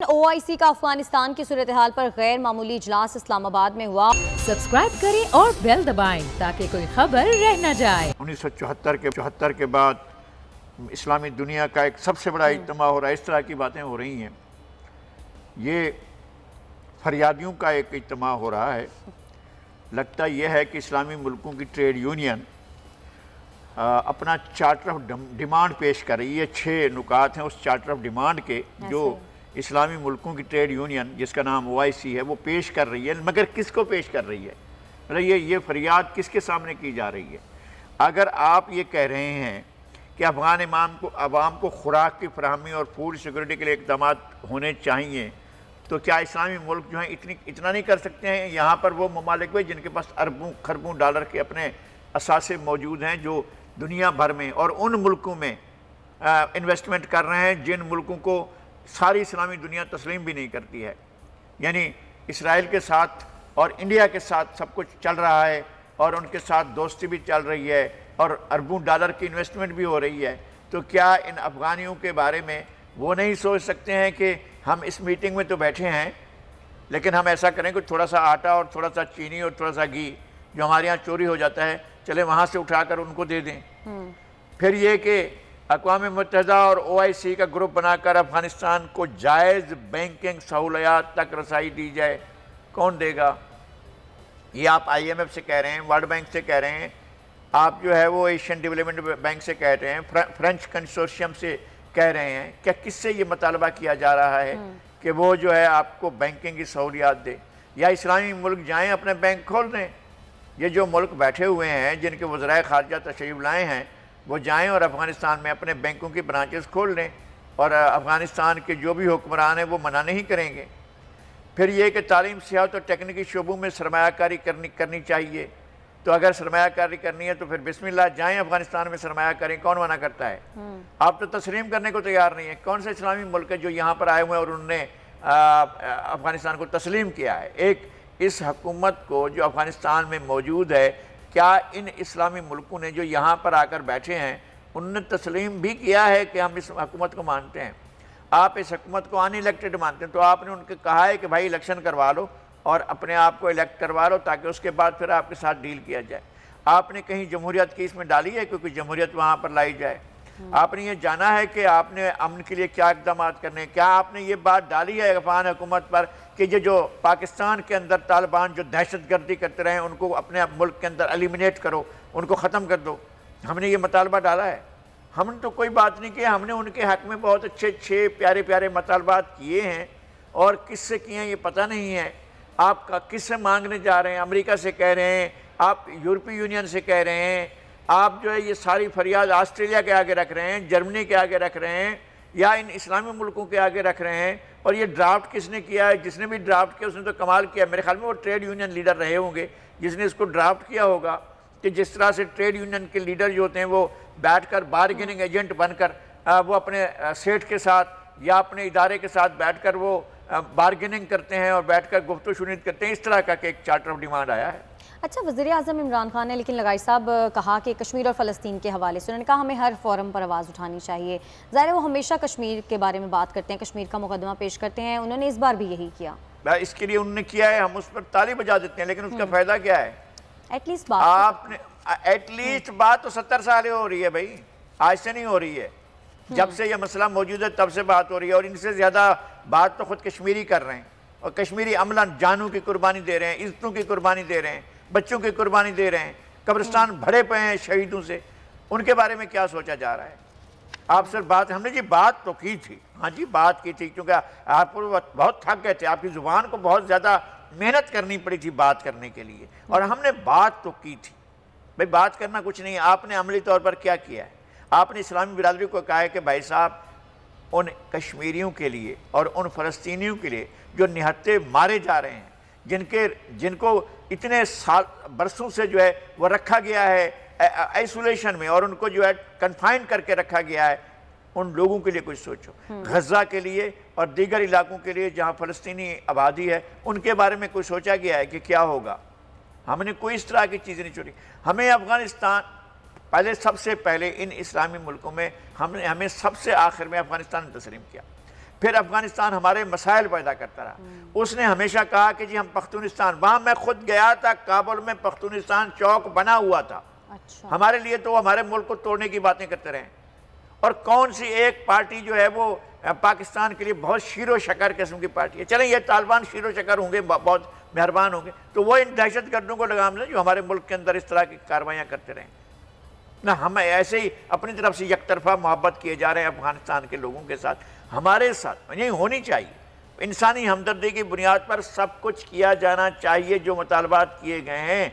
OIC کا افغانستان کی صورتحال پر غیر معمولی اجلاس اسلام آباد میں ہوا۔ سبسکرائب کریں اور بیل دبائیں تاکہ کوئی خبر رہ نہ جائے۔ 1974 کے بعد اسلامی دنیا کا ایک سب سے بڑا اجتماع ہو رہا ہے، اس طرح کی باتیں ہو رہی ہیں۔ یہ فریادیوں کا ایک اجتماع ہو رہا ہے۔ لگتا یہ ہے کہ اسلامی ملکوں کی ٹریڈ یونین اپنا چارٹر آف ڈیمانڈ پیش کر رہی ہے۔ 6 نکات ہیں اس چارٹر آف ڈیمانڈ کے جو اسلامی ملکوں کی ٹریڈ یونین جس کا نام OIC ہے وہ پیش کر رہی ہے، مگر کس کو پیش کر رہی ہے؟ مطلب یہ فریاد کس کے سامنے کی جا رہی ہے؟ اگر آپ یہ کہہ رہے ہیں کہ افغان عوام کو خوراک کی فراہمی اور فوڈ سیکورٹی کے لیے اقدامات ہونے چاہیے، تو کیا اسلامی ملک جو ہیں اتنا نہیں کر سکتے ہیں؟ یہاں پر وہ ممالک بھی جن کے پاس اربوں خربوں ڈالر کے اپنے اثاثے موجود ہیں جو دنیا بھر میں اور ان ملکوں میں انویسٹمنٹ کر رہے ہیں جن ملکوں کو ساری اسلامی دنیا تسلیم بھی نہیں کرتی ہے۔ یعنی اسرائیل کے ساتھ اور انڈیا کے ساتھ سب کچھ چل رہا ہے اور ان کے ساتھ دوستی بھی چل رہی ہے اور اربوں ڈالر کی انویسٹمنٹ بھی ہو رہی ہے، تو کیا ان افغانیوں کے بارے میں وہ نہیں سوچ سکتے ہیں کہ ہم اس میٹنگ میں تو بیٹھے ہیں لیکن ہم ایسا کریں کہ تھوڑا سا آٹا اور تھوڑا سا چینی اور تھوڑا سا گھی جو ہمارے یہاں چوری ہو جاتا ہے چلے وہاں سے اٹھا کر ان کو دے دیں۔ پھر یہ کہ اقوام متحدہ اور OIC کا گروپ بنا کر افغانستان کو جائز بینکنگ سہولیات تک رسائی دی جائے، کون دے گا؟ یہ آپ IMF سے کہہ رہے ہیں، ورلڈ بینک سے کہہ رہے ہیں، آپ جو ہے وہ ایشین ڈیولپمنٹ بینک سے کہہ رہے ہیں، فرینچ کنسورشیم سے کہہ رہے ہیں۔ کیا کس سے یہ مطالبہ کیا جا رہا ہے کہ وہ جو ہے آپ کو بینکنگ کی سہولیات دے؟ یا اسلامی ملک جائیں اپنے بینک کھول دیں؟ یہ جو ملک بیٹھے ہوئے ہیں جن کے وزرائے خارجہ تشریف لائے ہیں وہ جائیں اور افغانستان میں اپنے بینکوں کی برانچز کھول لیں اور افغانستان کے جو بھی حکمران ہیں وہ منع نہیں کریں گے۔ پھر یہ کہ تعلیم، سیاحت اور تکنیکی شعبوں میں سرمایہ کاری کرنی چاہیے، تو اگر سرمایہ کاری کرنی ہے تو پھر بسم اللہ جائیں افغانستان میں سرمایہ کریں، کون منع کرتا ہے؟ آپ تو تسلیم کرنے کو تیار نہیں ہے۔ کون سے اسلامی ملک ہے جو یہاں پر آئے ہوئے ہیں اور انہوں نے افغانستان کو تسلیم کیا ہے؟ ایک اس حکومت کو جو افغانستان میں موجود ہے، کیا ان اسلامی ملکوں نے جو یہاں پر آ کر بیٹھے ہیں انہوں نے تسلیم بھی کیا ہے کہ ہم اس حکومت کو مانتے ہیں؟ آپ اس حکومت کو ان الیکٹڈ مانتے ہیں، تو آپ نے ان کو کہا ہے کہ بھائی الیکشن کروا لو اور اپنے آپ کو الیکٹ کروا لو تاکہ اس کے بعد پھر آپ کے ساتھ ڈیل کیا جائے۔ آپ نے کہیں جمہوریت کی اس میں ڈالی ہے کیونکہ جمہوریت وہاں پر لائی جائے؟ آپ نے یہ جانا ہے کہ آپ نے امن کے لیے کیا اقدامات کرنے ہیں؟ کیا آپ نے یہ بات ڈالی ہے افغان حکومت پر کہ یہ جو پاکستان کے اندر طالبان جو دہشت گردی کرتے رہے ہیں ان کو اپنے ملک کے اندر ایلیمنیٹ کرو، ان کو ختم کر دو؟ ہم نے یہ مطالبہ ڈالا ہے؟ ہم نے تو کوئی بات نہیں کی، ہم نے ان کے حق میں بہت اچھے 6 پیارے پیارے مطالبات کیے ہیں، اور کس سے کیے ہیں یہ پتہ نہیں ہے۔ آپ کا کس سے مانگنے جا رہے ہیں؟ امریکہ سے کہہ رہے ہیں، آپ یورپی یونین سے کہہ رہے ہیں، آپ جو ہے یہ ساری فریاد آسٹریلیا کے آگے رکھ رہے ہیں، جرمنی کے آگے رکھ رہے ہیں، یا ان اسلامی ملکوں کے آگے رکھ رہے ہیں؟ اور یہ ڈرافٹ کس نے کیا ہے؟ جس نے بھی ڈرافٹ کیا اس نے تو کمال کیا۔ میرے خیال میں وہ ٹریڈ یونین لیڈر رہے ہوں گے جس نے اس کو ڈرافٹ کیا ہوگا، کہ جس طرح سے ٹریڈ یونین کے لیڈر جو ہوتے ہیں وہ بیٹھ کر بارگیننگ ایجنٹ بن کر وہ اپنے سیٹ کے ساتھ یا اپنے ادارے کے ساتھ بیٹھ کر وہ بارگیننگ کرتے ہیں اور بیٹھ کر گفت و شنید کرتے ہیں، اس طرح کا کہ ایک چارٹر آف ڈیمانڈ آیا ہے۔ اچھا، وزیر اعظم عمران خان نے لیکن لغائی صاحب کہا کہ کشمیر اور فلسطین کے حوالے سے انہوں نے کہا ہمیں ہر فورم پر آواز اٹھانی چاہیے۔ ظاہر ہے وہ ہمیشہ کشمیر کے بارے میں بات کرتے ہیں، کشمیر کا مقدمہ پیش کرتے ہیں، انہوں نے اس بار بھی یہی کیا۔ اس کے لیے انہوں نے کیا ہے، ہم اس پر تالی بجا دیتے ہیں، لیکن اس کا فائدہ کیا ہے؟ ایٹ لیسٹ بات آپ نے ایٹ لیسٹ بات تو 70 سال ہو رہی ہے بھائی، آج سے نہیں ہو رہی ہے۔ جب سے یہ مسئلہ موجود ہے تب سے بات ہو رہی ہے، اور ان سے زیادہ بات تو خود کشمیری کر رہے ہیں، اور کشمیری عملاً جانوں کی قربانی دے رہے ہیں، عزتوں کی قربانی دے رہے ہیں، بچوں کی قربانی دے رہے ہیں، قبرستان بھرے پئے ہیں شہیدوں سے۔ ان کے بارے میں کیا سوچا جا رہا ہے؟ آپ سر بات، ہم نے جی بات تو کی تھی، ہاں جی بات کی تھی، کیونکہ آپ بہت تھک گئے تھے، آپ کی زبان کو بہت زیادہ محنت کرنی پڑی تھی بات کرنے کے لیے، اور ہم نے بات تو کی تھی۔ بھائی بات کرنا کچھ نہیں، آپ نے عملی طور پر کیا کیا ہے؟ آپ نے اسلامی برادری کو کہا ہے کہ بھائی صاحب ان کشمیریوں کے لیے اور ان فلسطینیوں کے لیے جو نہتے مارے جا رہے ہیں، جن کو اتنے سال برسوں سے جو ہے وہ رکھا گیا ہے آئسولیشن میں، اور ان کو جو ہے کنفائن کر کے رکھا گیا ہے، ان لوگوں کے لیے کچھ سوچو۔ غزہ کے لیے اور دیگر علاقوں کے لیے جہاں فلسطینی آبادی ہے ان کے بارے میں کوئی سوچا گیا ہے کہ کیا ہوگا؟ ہم نے کوئی اس طرح کی چیزیں نہیں چھوڑی۔ ہمیں افغانستان سب سے پہلے ان اسلامی ملکوں میں ہمیں سب سے آخر میں افغانستان تسلیم کیا۔ پھر افغانستان ہمارے مسائل پیدا کرتا رہا. اس نے ہمیشہ کہا کہ جی ہم پختونستان، وہاں میں خود گیا تھا کابل میں، پختونستان چوک بنا ہوا تھا. اچھا ہمارے لیے تو وہ ہمارے ملک کو توڑنے کی باتیں کرتے رہے. اور کون سی ایک پارٹی جو ہے وہ پاکستان کے لیے بہت شیر و شکر قسم کی پارٹی ہے. چلیں یہ طالبان شیر و شکر ہوں گے، بہت مہربان ہوں گے، تو وہ ان دہشت گردوں کو لگام لیں جو ہمارے ملک کے اندر اس طرح کی کاروائیاں کرتے رہیں. نہ ہم ایسے ہی اپنی طرف سے یک طرفہ محبت کیے جا رہے ہیں افغانستان کے لوگوں کے ساتھ. ہمارے ساتھ یہ ہونی چاہیے. انسانی ہمدردی کی بنیاد پر سب کچھ کیا جانا چاہیے جو مطالبات کیے گئے ہیں.